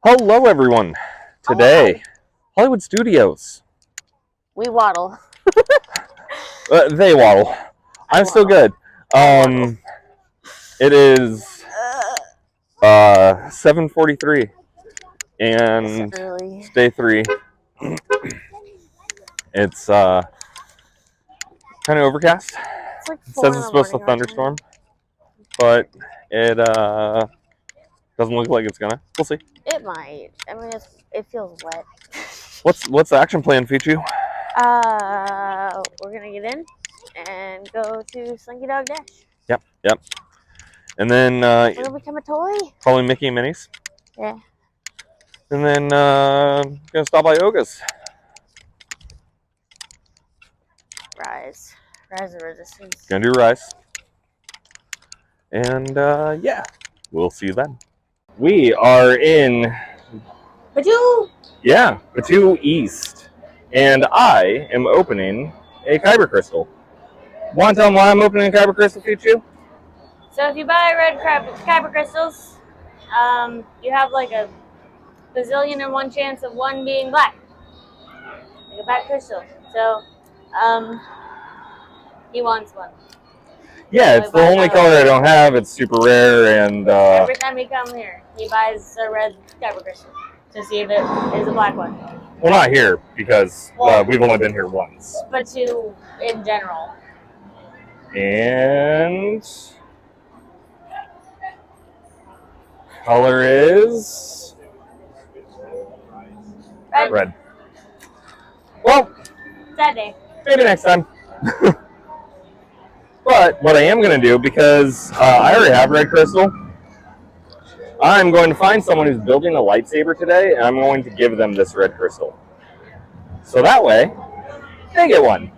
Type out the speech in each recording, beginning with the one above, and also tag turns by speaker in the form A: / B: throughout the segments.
A: Hello, everyone. Today, Hollywood Studios.
B: We waddle.
A: They waddle. I'm still good. It is 7:43, and it's day 3. It's kind of overcast.
B: It's like
A: It says it's supposed to thunderstorm, but it doesn't look like it's gonna. We'll see.
B: It might. I mean, it feels wet.
A: What's the action plan, Fichu?
B: We're gonna get in and go to Slinky Dog Dash.
A: Yep. And then
B: We're gonna become a toy.
A: probably Mickey and Minnie's.
B: Yeah.
A: And then gonna stop by Oga's.
B: Rise of Resistance.
A: Gonna do Rise. And yeah, we'll see you then. We are in Batu East, and I am opening a Kyber Crystal. Want to tell them why I'm opening a Kyber Crystal, Fichu?
B: So if you buy red Kyber crystals, you have like a bazillion-and-1 chance of one being black, like a black crystal. So, he wants one.
A: Yeah, it's the only color I don't have. It's super rare, and
B: every time he comes here, he buys a red Kyber crystal to see if it is a black one.
A: Well, not here, because we've only been here once.
B: But in general.
A: And color is red. Well,
B: that day.
A: Maybe next time. But what I am going to do, because I already have red crystal, I'm going to find someone who's building a lightsaber today, and I'm going to give them this red crystal. So that way, they get one.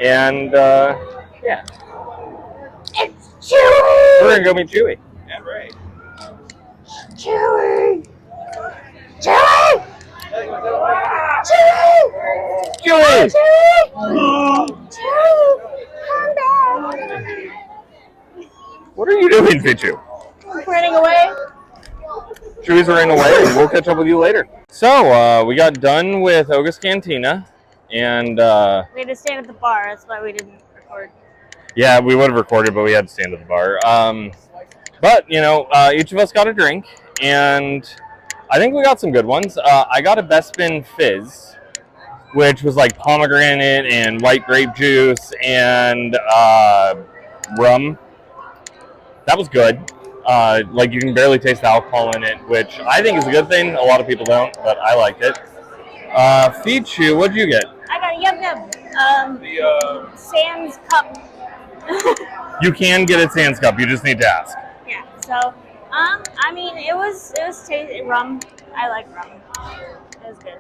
A: And, yeah.
B: It's Chewie!
A: We're going to go meet Chewie.
C: And Ray.
B: Chewie! Chewie! Chewie!
A: Chewie!
B: Chewie! Calm down!
A: What are you doing, Fichu?
B: Running away?
A: Chewie's running away, and we'll catch up with you later. So, we got done with Oga's Cantina, and
B: we had to stand at the bar, that's why we didn't record.
A: Yeah, we would have recorded, but we had to stand at the bar. But, you know, each of us got a drink, and I think we got some good ones. I got a Bespin Fizz, which was like pomegranate and white grape juice and rum. That was good. Like, you can barely taste the alcohol in it, which I think is a good thing. A lot of people don't, but I liked it. Fichu, what'd you get?
B: I got a Yum Sans cup.
A: You can get a Sans cup. You just need to ask.
B: Yeah. So, I mean, it was tasty. Rum. I like rum. It was good.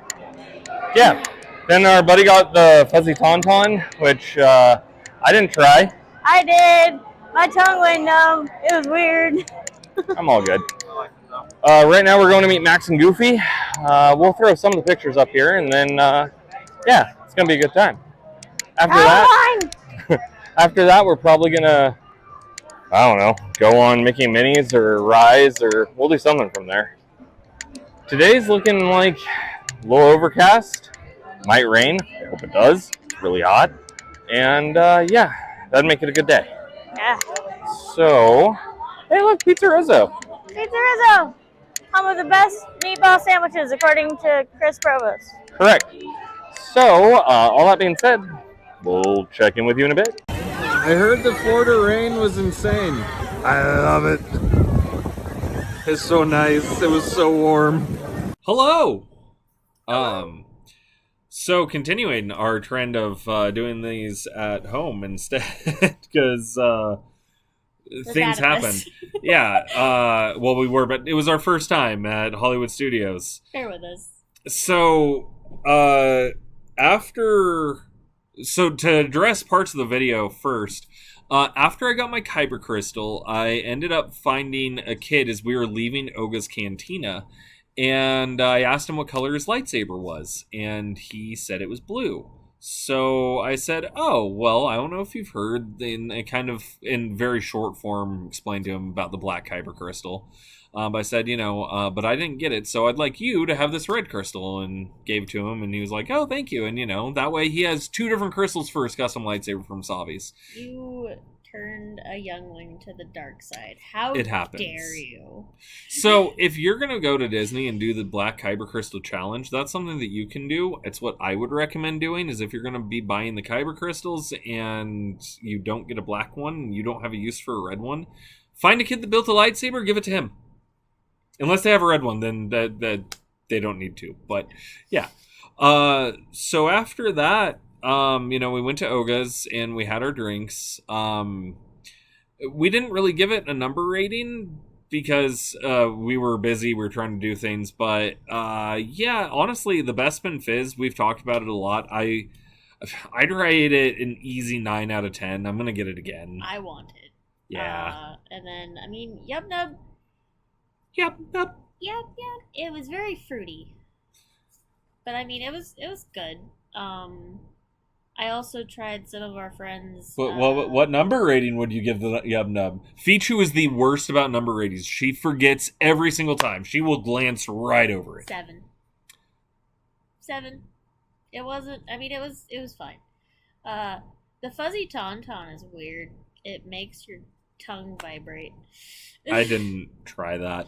A: Yeah. Then our buddy got the Fuzzy Tauntaun, which I didn't try.
B: I did. My tongue went numb. It was weird.
A: I'm all good. Right now we're going to meet Max and Goofy. We'll throw some of the pictures up here, and then, yeah, it's going to be a good time. After that, we're probably going to, I don't know, go on Mickey and Minnie's or Rise, or we'll do something from there. Today's looking like a little overcast. Might rain. I hope it does. It's really hot. And, yeah, that'd make it a good day.
B: Yeah.
A: So, hey, look, Pizza Rizzo.
B: Pizza Rizzo. Home of the best meatball sandwiches, according to Chris Provost.
A: Correct. So, all that being said, we'll check in with you in a bit.
C: I heard the Florida rain was insane. I love it. It's so nice. It was so warm.
D: Hello! So continuing our trend of doing these at home instead, because things happened. Yeah, well, we were, but it was our first time at Hollywood Studios.
B: Bear with us.
D: So, to address parts of the video first, after I got my Kyber Crystal, I ended up finding a kid as we were leaving Oga's Cantina, and I asked him what color his lightsaber was, and he said it was blue. So I said, oh, well, I don't know if you've heard, in very short form, explained to him about the black Kyber Crystal. But I said, but I didn't get it, so I'd like you to have this red crystal, and gave it to him, and he was like, oh, thank you. And, that way he has 2 different crystals for his custom lightsaber from Savi's.
B: You turned a youngling to the dark side. How
D: It happens.
B: dare you?
D: So if you're going to go to Disney and do the Black Kyber Crystal Challenge, that's something that you can do. It's what I would recommend doing, is if you're going to be buying the Kyber Crystals and you don't get a black one, and you don't have a use for a red one, find a kid that built a lightsaber, give it to him. Unless they have a red one, then that they don't need to. But yeah. So after that, we went to Oga's and we had our drinks. We didn't really give it a number rating because we were busy. We were trying to do things. But yeah, honestly, the Bespin Fizz, we've talked about it a lot. I'd rate it an easy 9 out of 10. I'm going to get it again.
B: I want it.
D: Yeah.
B: And then, Yub Nub.
D: Yep.
B: Yep. It was very fruity. But it was good. I also tried some of our friends.
D: But what number rating would you give the Yub Nub? Fichu is the worst about number ratings. She forgets every single time. She will glance right over it.
B: 7. It wasn't. It was fine. The fuzzy tauntaun is weird. It makes your tongue vibrate.
D: I didn't try that.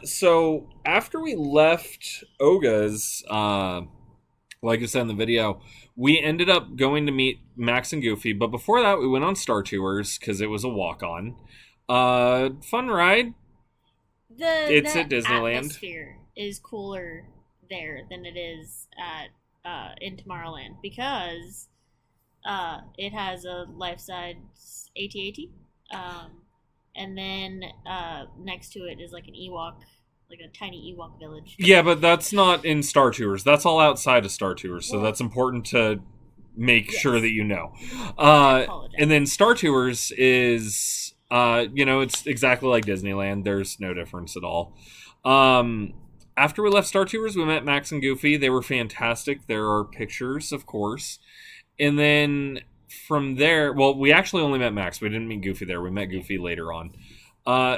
D: So after we left Oga's, like I said in the video, we ended up going to meet Max and Goofy. But before that, we went on Star Tours because it was a walk-on. Fun ride. It's at Disneyland.
B: The atmosphere is cooler there than it is at in Tomorrowland because it has a life-size AT-AT. And then next to it is like an Ewok, like a tiny Ewok village.
D: Yeah, but that's not in Star Tours. That's all outside of Star Tours, so that's important to make sure that you know. And then Star Tours is, it's exactly like Disneyland. There's no difference at all. After we left Star Tours, we met Max and Goofy. They were fantastic. There are pictures, of course. And then from there, well, we actually only met Max. We didn't meet Goofy there. We met Goofy later on.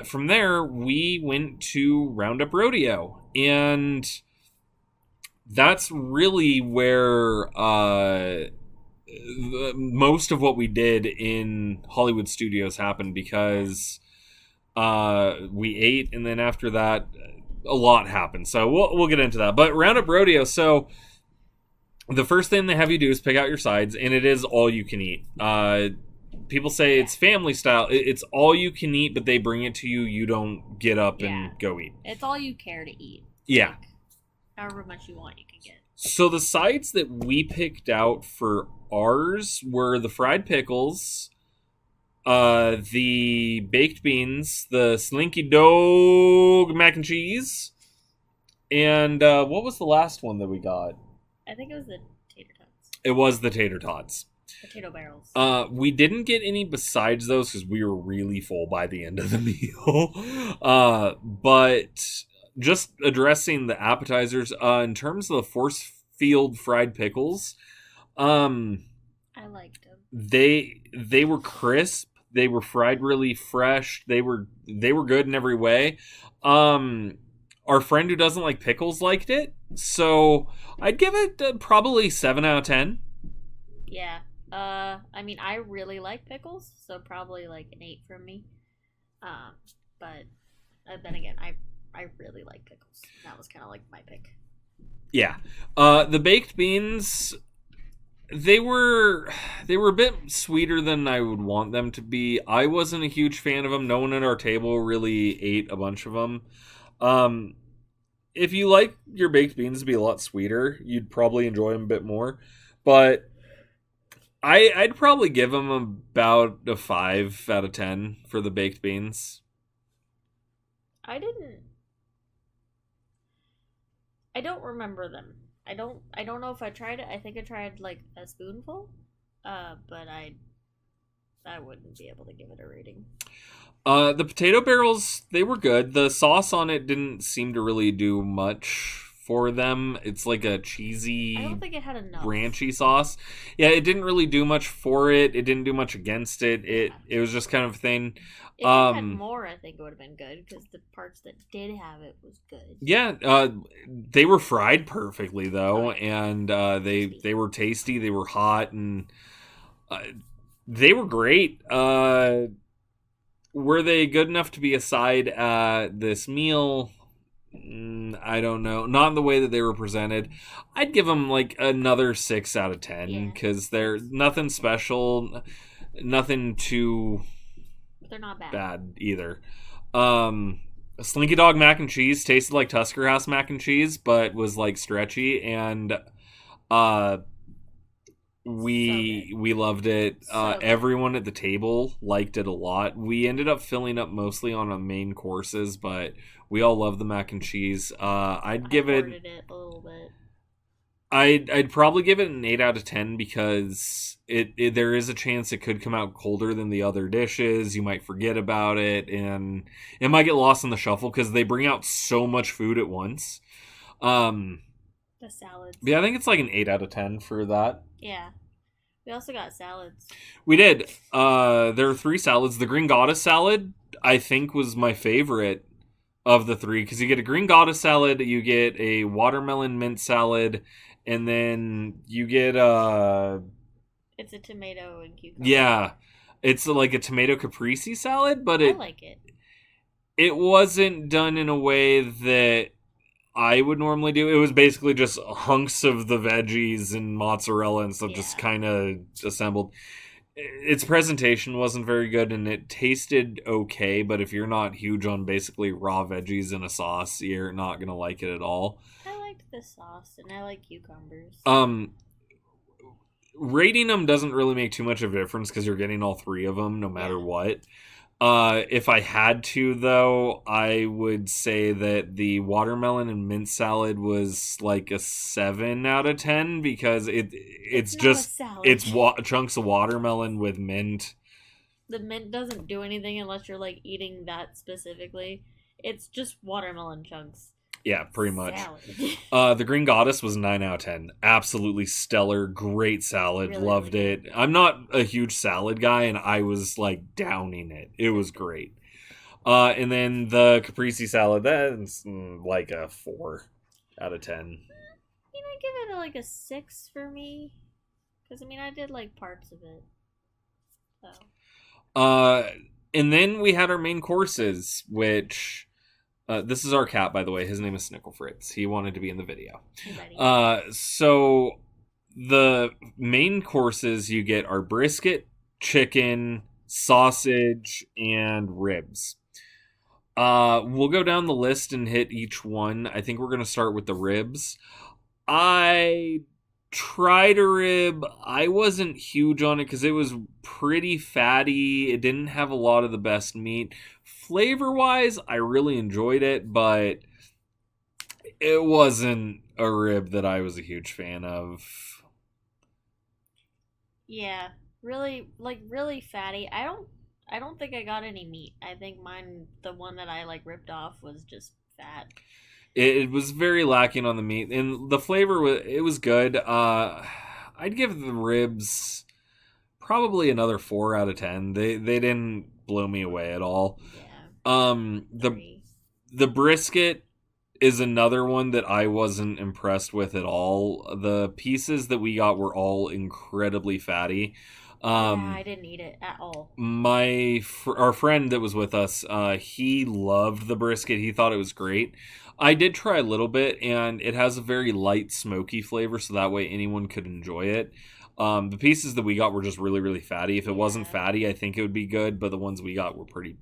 D: From there, we went to Roundup Rodeo. And that's really where most of what we did in Hollywood Studios happened because we ate, and then after that, a lot happened. So we'll get into that. But Roundup Rodeo, so the first thing they have you do is pick out your sides, and it is all you can eat. People say it's family style. It's all you can eat, but they bring it to you. You don't get up and go eat.
B: It's all you care to eat.
D: Yeah.
B: Like, however much you want, you can get.
D: So the sides that we picked out for ours were the fried pickles, the baked beans, the Slinky Dog mac and cheese, and what was the last one that we got?
B: I think it was the tater tots.
D: It was the tater tots.
B: Potato barrels.
D: We didn't get any besides those because we were really full by the end of the meal. But just addressing the appetizers, in terms of the force field fried pickles,
B: I liked them.
D: They were crisp. They were fried really fresh. They were good in every way. Our friend who doesn't like pickles liked it, so I'd give it probably 7 out of 10.
B: Yeah. I really like pickles, so probably like an 8 from me. But then again, I really like pickles. That was kind of like my pick.
D: Yeah. The baked beans, they were a bit sweeter than I would want them to be. I wasn't a huge fan of them. No one at our table really ate a bunch of them. If you like your baked beans to be a lot sweeter, you'd probably enjoy them a bit more. But I'd probably give them about a 5 out of 10 for the baked beans.
B: I don't remember them. I don't know if I tried it. I think I tried like a spoonful. But I wouldn't be able to give it a rating.
D: The potato barrels, they were good. The sauce on it didn't seem to really do much for them. It's like a
B: I
D: cheesy,
B: don't think it had enough.
D: branchy sauce. Yeah, it didn't really do much for it. It didn't do much against it. It was just kind of a thing.
B: If it had more, I think it would have been good, because the parts that did have it was good.
D: Yeah, they were fried perfectly though, and they were tasty. They were hot, and they were great. Were they good enough to be a side at this meal? I don't know. Not in the way that they were presented. I'd give them like another 6 out of 10 because they're nothing special, nothing too
B: They're not
D: bad either. Slinky Dog mac and cheese tasted like Tusker House mac and cheese, but was like stretchy, and we loved it. Everyone at the table liked it a lot. We ended up filling up mostly on our main courses, but we all love the mac and cheese. I'd give it
B: a little bit.
D: I'd probably give it an 8 out of 10 because it there is a chance it could come out colder than the other dishes. You might forget about it, and it might get lost in the shuffle because they bring out so much food at once.
B: The salads.
D: Yeah, I think it's like an 8 out of 10 for that.
B: Yeah. We also got salads.
D: We did. There were 3 salads. The green goddess salad, I think, was my favorite of the 3 because you get a green goddess salad, you get a watermelon mint salad, and then you get
B: it's a tomato and cucumber.
D: Yeah, it's like a tomato caprese salad, but
B: I like it.
D: It wasn't done in a way that I would normally do. It was basically just hunks of the veggies and mozzarella and stuff just kind of assembled. Its presentation wasn't very good, and it tasted okay, but if you're not huge on basically raw veggies in a sauce, you're not going to like it at all.
B: I liked the sauce, and I like cucumbers.
D: Rating them doesn't really make too much of a difference because you're getting all 3 of them no matter what. If I had to, though, I would say that the watermelon and mint salad was like a 7 out of 10 because it's just chunks of watermelon with mint.
B: The mint doesn't do anything unless you're like eating that specifically. It's just watermelon chunks.
D: Yeah, pretty much. The Green Goddess was 9 out of 10. Absolutely stellar. Great salad.
B: Really,
D: loved
B: really
D: it. I'm not a huge salad guy, and I was like downing it. It was great. And then the caprese salad, that's like a 4 out of 10.
B: You know, give it like a 6 for me. Because, I mean, I did like parts of it. So.
D: And then we had our main courses, which... this is our cat, by the way. His name is Snickle Fritz. He wanted to be in the video. So the main courses you get are brisket, chicken, sausage, and ribs. We'll go down the list and hit each one. I think we're going to start with the ribs. I tried a rib. I wasn't huge on it because it was pretty fatty. It didn't have a lot of the best meat. Flavor-wise, I really enjoyed it, but it wasn't a rib that I was a huge fan of.
B: Yeah, really fatty. I don't think I got any meat. I think mine, the one that I like ripped off, was just fat.
D: It was very lacking on the meat, and the flavor was good. I'd give the ribs probably another 4 out of 10. They didn't blow me away at all.
B: Yeah.
D: The brisket is another one that I wasn't impressed with at all. The pieces that we got were all incredibly fatty.
B: I didn't eat it at all.
D: Our friend that was with us, he loved the brisket. He thought it was great. I did try a little bit, and it has a very light, smoky flavor, so that way anyone could enjoy it. The pieces that we got were just really, really fatty. If it wasn't fatty, I think it would be good, but the ones we got were pretty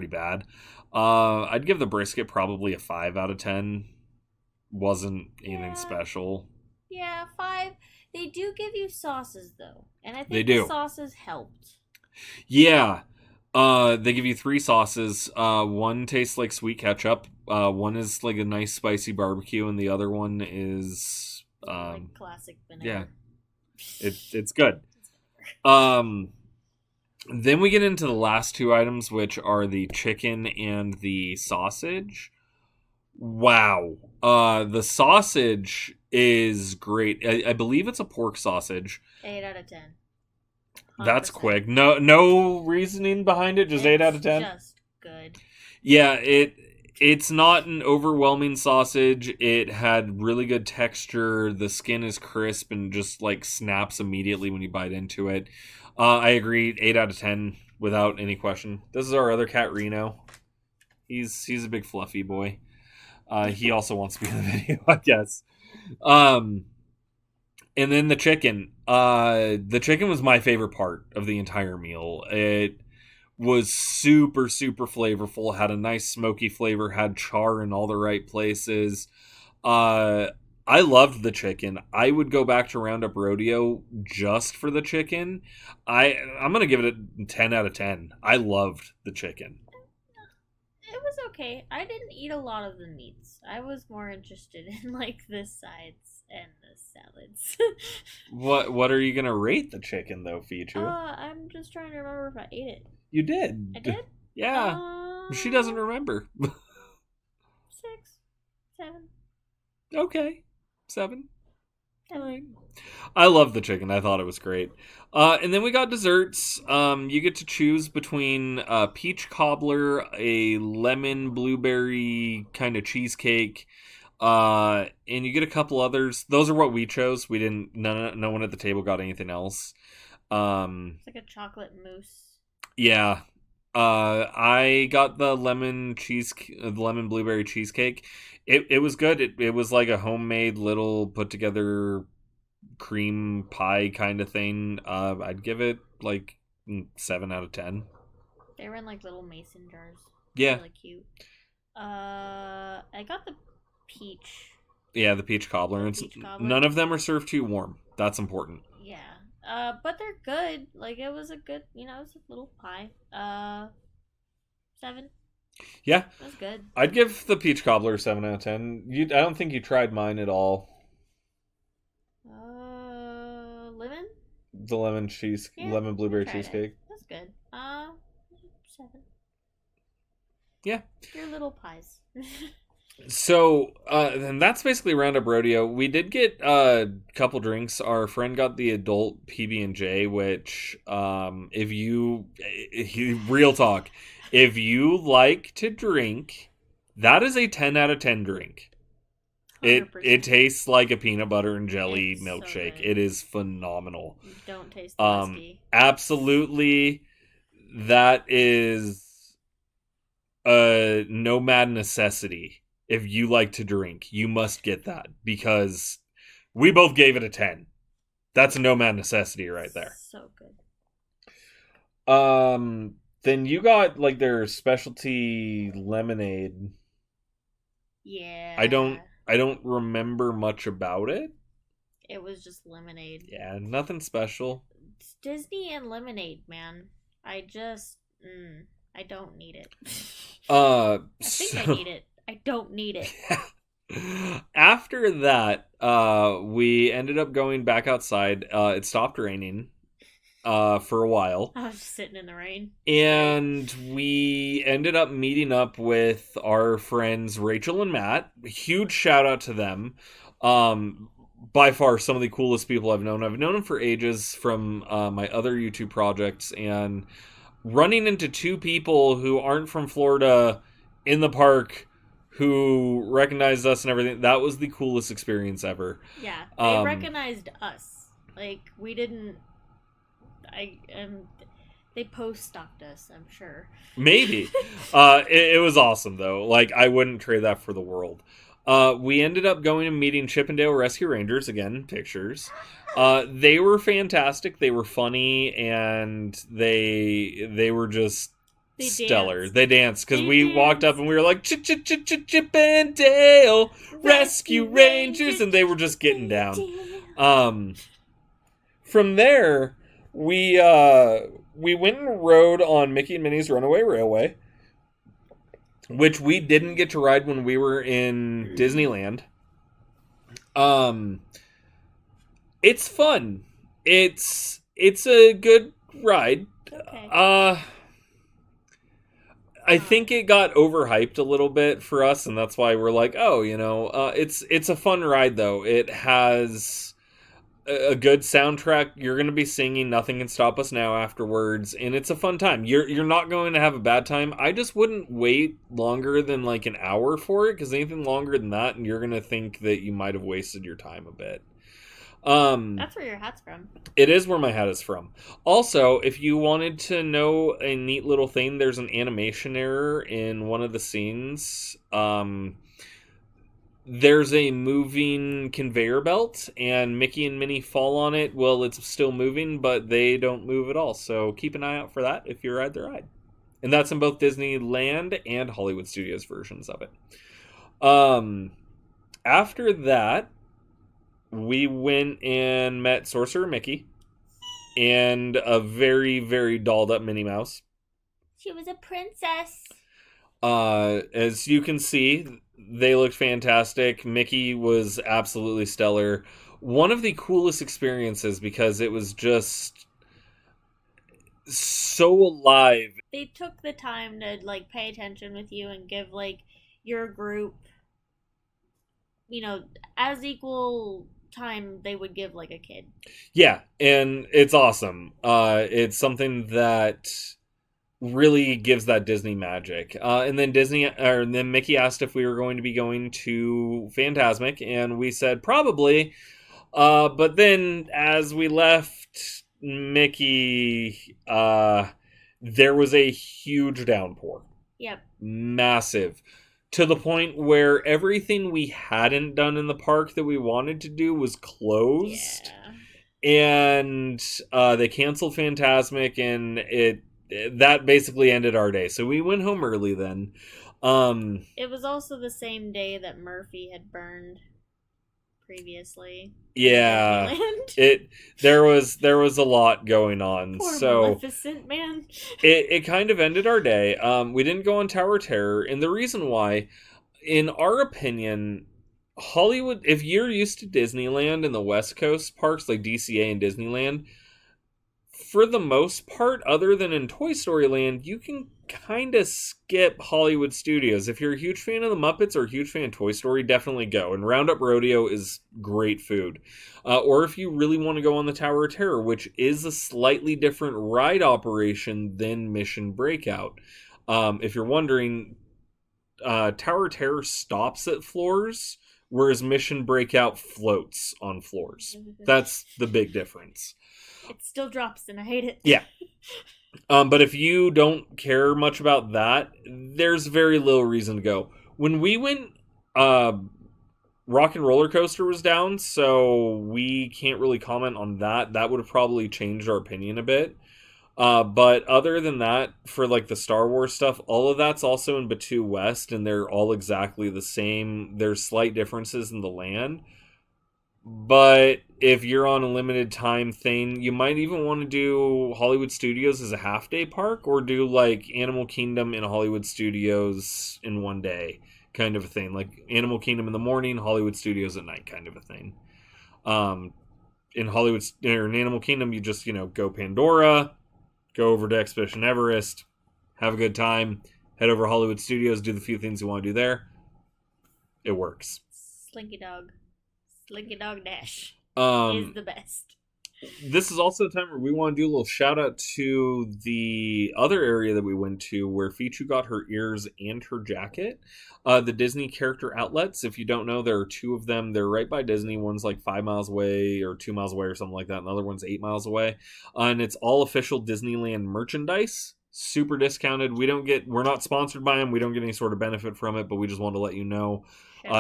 D: bad. I'd give the brisket probably a 5 out of 10. Wasn't anything special.
B: Yeah, 5. They do give you sauces, though, and I think
D: they do.
B: The sauces helped.
D: Yeah. They give you 3 sauces. One tastes like sweet ketchup. One is like a nice spicy barbecue, and the other one is
B: like classic vinegar.
D: Yeah, it's good. Then we get into the last 2 items, which are the chicken and the sausage. Wow. The sausage is great. I believe it's a pork sausage.
B: 8 out of 10.
D: That's
B: 100%.
D: quick. No reasoning behind it. Just 8 out of 10.
B: Just good.
D: Yeah, it's not an overwhelming sausage. It had really good texture. The skin is crisp and just like snaps immediately when you bite into it. I agree. 8 out of 10 without any question. This is our other cat, Reno. He's a big fluffy boy. He also wants to be in the video, I guess. And then the chicken. The chicken was my favorite part of the entire meal. It was super, super flavorful. Had a nice smoky flavor. Had char in all the right places. I loved the chicken. I would go back to Roundup Rodeo just for the chicken. I'm gonna give it a 10 out of 10. I loved the chicken.
B: It was okay. I didn't eat a lot of the meats. I was more interested in like the sides and the salads.
D: What are you gonna rate the chicken though, Fichu?
B: I'm just trying to remember if I ate it.
D: You did.
B: I did?
D: Yeah. She doesn't remember.
B: 6, 7.
D: Okay. 7. All right. I love the chicken. I thought it was great. And then we got desserts. You get to choose between peach cobbler, a lemon blueberry kind of cheesecake, and you get a couple others. Those are what we chose. We didn't. No one at the table got anything else.
B: It's like a chocolate mousse.
D: Yeah. I got the lemon blueberry cheesecake. It was good. It was like a homemade little put together cream pie kind of thing. I'd give it like 7 out of 10.
B: They were in like little mason jars.
D: Yeah.
B: Really cute. I got the peach.
D: Yeah, the peach cobbler. None of them are served too warm. That's important.
B: Yeah. But they're good. Like it was a good, it was a little pie. 7.
D: Yeah.
B: That's good.
D: I'd give the peach cobbler a 7 out of 10. I don't think you tried mine at all.
B: Lemon?
D: The lemon blueberry
B: tried
D: cheesecake.
B: It. That's good. 7.
D: Yeah.
B: Your little pies.
D: So, and that's basically Roundup Rodeo. We did get a couple drinks. Our friend got the adult PB&J, which, real talk, if you like to drink, that is a 10 out of 10 drink.
B: 100%.
D: It tastes like a peanut butter and jelly
B: It's
D: milkshake.
B: So
D: it is phenomenal.
B: Don't taste the whiskey.
D: Absolutely, that is a nomad necessity. If you like to drink, you must get that because we both gave it a 10. That's a nomad necessity right there.
B: So good.
D: Then you got like their specialty lemonade.
B: Yeah.
D: I don't remember much about it.
B: It was just lemonade.
D: Yeah, nothing special.
B: It's Disney and lemonade, man. I don't need it. I think I need it. I don't need it.
D: After that, we ended up going back outside. It stopped raining for a while.
B: I was just sitting in the rain.
D: And we ended up meeting up with our friends Rachel and Matt. Huge shout out to them. By far some of the coolest people I've known. I've known them for ages from my other YouTube projects, and running into two people who aren't from Florida in the park who recognized us and everything, that was the coolest experience ever.
B: Yeah, they recognized us. Like, we didn't... they post-stalked us, I'm sure.
D: Maybe. It was awesome, though. Like, I wouldn't trade that for the world. We ended up going and meeting Chippendale Rescue Rangers. Again, pictures. They were fantastic. They were funny, and they were just stellar.
B: Danced.
D: They danced because we walked up and we were like, Chippendale Rescue Rangers, and they were just getting down. From there, we went and rode on Mickey and Minnie's Runaway Railway, which we didn't get to ride when we were in Disneyland. It's fun. It's a good ride.
B: Okay.
D: I think it got overhyped a little bit for us, and that's why we're like, oh, it's a fun ride though. It has a good soundtrack. You're going to be singing "Nothing Can Stop Us Now" afterwards, and it's a fun time. You're not going to have a bad time. I just wouldn't wait longer than like an hour for it, because anything longer than that, and you're going to think that you might have wasted your time a bit.
B: That's where your hat's from.
D: It is where my hat is from. Also, if you wanted to know a neat little thing, there's an animation error in one of the scenes. There's a moving conveyor belt, and Mickey and Minnie fall on it. Well, it's still moving, but they don't move at all. So keep an eye out for that if you ride the ride. And that's in both Disneyland and Hollywood Studios versions of it. After that, we went and met Sorcerer Mickey and a very, very dolled up Minnie Mouse.
B: She was a princess.
D: As you can see, they looked fantastic. Mickey was absolutely stellar. One of the coolest experiences, because it was just so alive.
B: They took the time to like pay attention with you and give like your group, as equal time they would give like a kid.
D: Yeah, and it's awesome. It's something that really gives that Disney magic. And then Mickey asked if we were going to be going to Fantasmic, and we said probably. But then as we left Mickey, there was a huge downpour.
B: Yep.
D: Massive. To the point where everything we hadn't done in the park that we wanted to do was closed.
B: Yeah.
D: And they canceled Fantasmic, and that basically ended our day. So we went home early then.
B: It was also the same day that Murphy had burned previously.
D: Yeah. There was a lot going on.
B: Poor
D: so
B: Maleficent, man.
D: it kind of ended our day. We didn't go on Tower of Terror, and the reason why, in our opinion, Hollywood, if you're used to Disneyland and the West Coast parks like DCA and Disneyland, for the most part, other than in Toy Story Land, you can kind of skip Hollywood Studios. If you're a huge fan of the Muppets or a huge fan of Toy Story, definitely go. And Roundup Rodeo is great food. Or if you really want to go on the Tower of Terror, which is a slightly different ride operation than Mission Breakout. If you're wondering, Tower of Terror stops at floors, whereas Mission Breakout floats on floors. That's the big difference.
B: It still drops, and I hate it.
D: Yeah. But if you don't care much about that, there's very little reason to go. When we went, Rock and Roller Coaster was down, so we can't really comment on that. That would have probably changed our opinion a bit. But other than that, for like the Star Wars stuff, all of that's also in Batuu West, and they're all exactly the same. There's slight differences in the land. But if you're on a limited time thing, you might even want to do Hollywood Studios as a half-day park, or do like Animal Kingdom in Hollywood Studios in one day kind of a thing. Like Animal Kingdom in the morning, Hollywood Studios at night kind of a thing. In Animal Kingdom, you just, go Pandora, go over to Expedition Everest, have a good time, head over to Hollywood Studios, do the few things you want to do there. It works.
B: Slinky Dog Dash
D: is
B: the best.
D: This is also a time where we want to do a little shout out to the other area that we went to where Fichu got her ears and her jacket. The Disney character outlets. If you don't know, there are two of them. They're right by Disney. One's like 5 miles away or 2 miles away or something like that. Another one's 8 miles away. And it's all official Disneyland merchandise. Super discounted. We're not sponsored by them. We don't get any sort of benefit from it, but we just want to let you know.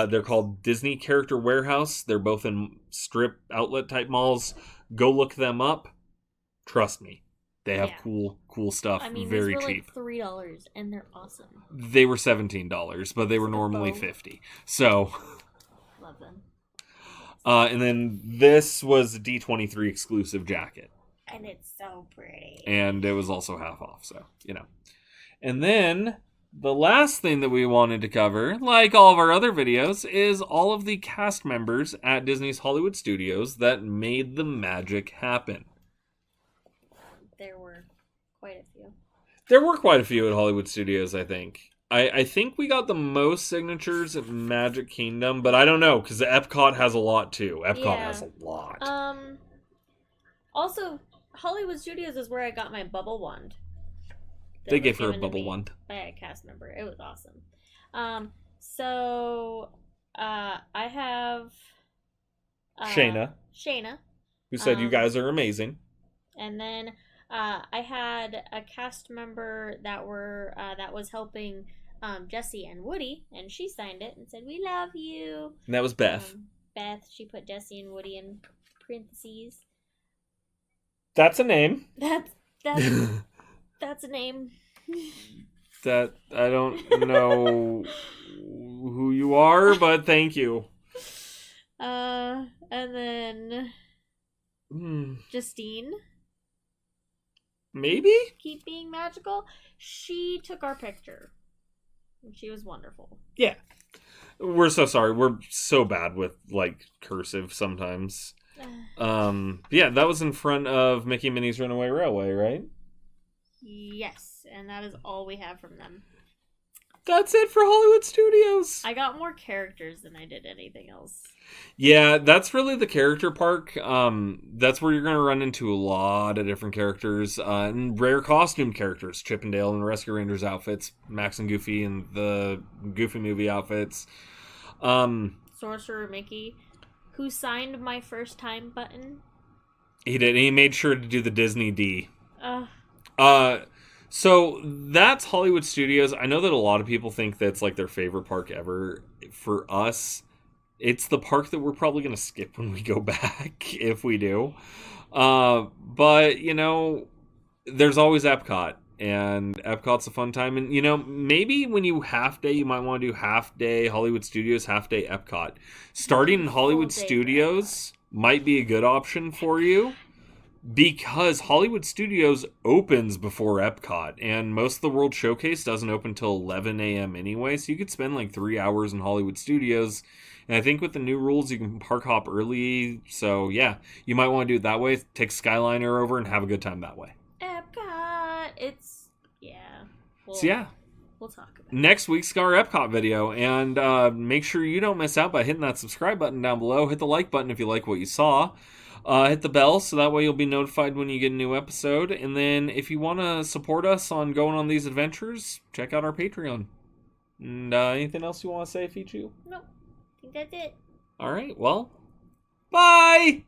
D: They're called Disney Character Warehouse. They're both in strip outlet type malls. Go look them up. Trust me, they have cool stuff.
B: I mean,
D: very
B: these were
D: cheap.
B: like $3, and they're awesome.
D: They were $17, but they were normally $50. So,
B: love them.
D: And then this was a D23 exclusive jacket,
B: and it's so pretty.
D: And it was also half off. So and then. The last thing that we wanted to cover, like all of our other videos, is all of the cast members at Disney's Hollywood Studios that made the magic happen.
B: There were quite a few.
D: There were quite a few at Hollywood Studios, I think. I think we got the most signatures at Magic Kingdom, but I don't know, because Epcot has a lot, too. Epcot has a lot.
B: Also, Hollywood Studios is where I got my bubble wand.
D: They gave her a bubble wand.
B: By a cast member. It was awesome. So, I have...
D: Shayna. Who said you guys are amazing.
B: And then I had a cast member that was helping Jesse and Woody, and she signed it and said, "We love you."
D: And that was Beth.
B: Beth, she put Jesse and Woody in parentheses.
D: That's a name.
B: That's a name.
D: That I don't know who you are, but thank you.
B: And then Justine.
D: Maybe?
B: Keep being magical. She took our picture. And she was wonderful.
D: Yeah. We're so sorry. We're so bad with, like, cursive sometimes. Yeah, that was in front of Mickey and Minnie's Runaway Railway, right?
B: Yes, and that is all we have from them.
D: That's it for Hollywood Studios.
B: I got more characters than I did anything else.
D: Yeah, that's really the character park. That's where you're going to run into a lot of different characters. And rare costume characters. Chip and Dale and the Rescue Rangers outfits. Max and Goofy and the Goofy movie outfits.
B: Sorcerer Mickey, who signed my first time button.
D: He did. He made sure to do the Disney D. So that's Hollywood Studios. I know that a lot of people think that's like their favorite park ever. For us, it's the park that we're probably going to skip when we go back, if we do. But, you know, there's always Epcot, and Epcot's a fun time. And, you know, maybe when you half day, you might want to do half day Hollywood Studios, half day Epcot. Starting in Hollywood Studios might be a good option for you. Because Hollywood Studios opens before Epcot, and most of the World Showcase doesn't open until 11 a.m. anyway, so you could spend like 3 hours in Hollywood Studios. And I think with the new rules, you can park hop early, so yeah, you might want to do it that way. Take Skyliner over and have a good time that way.
B: Epcot, we'll talk about it.
D: Next week's our Epcot video, and make sure you don't miss out by hitting that subscribe button down below. Hit the like button if you like what you saw. Hit the bell so that way you'll be notified when you get a new episode. And then if you want to support us on going on these adventures, check out our Patreon. And anything else you want to say, Fichu?
B: Nope. I think that's it.
D: All right. Well, bye!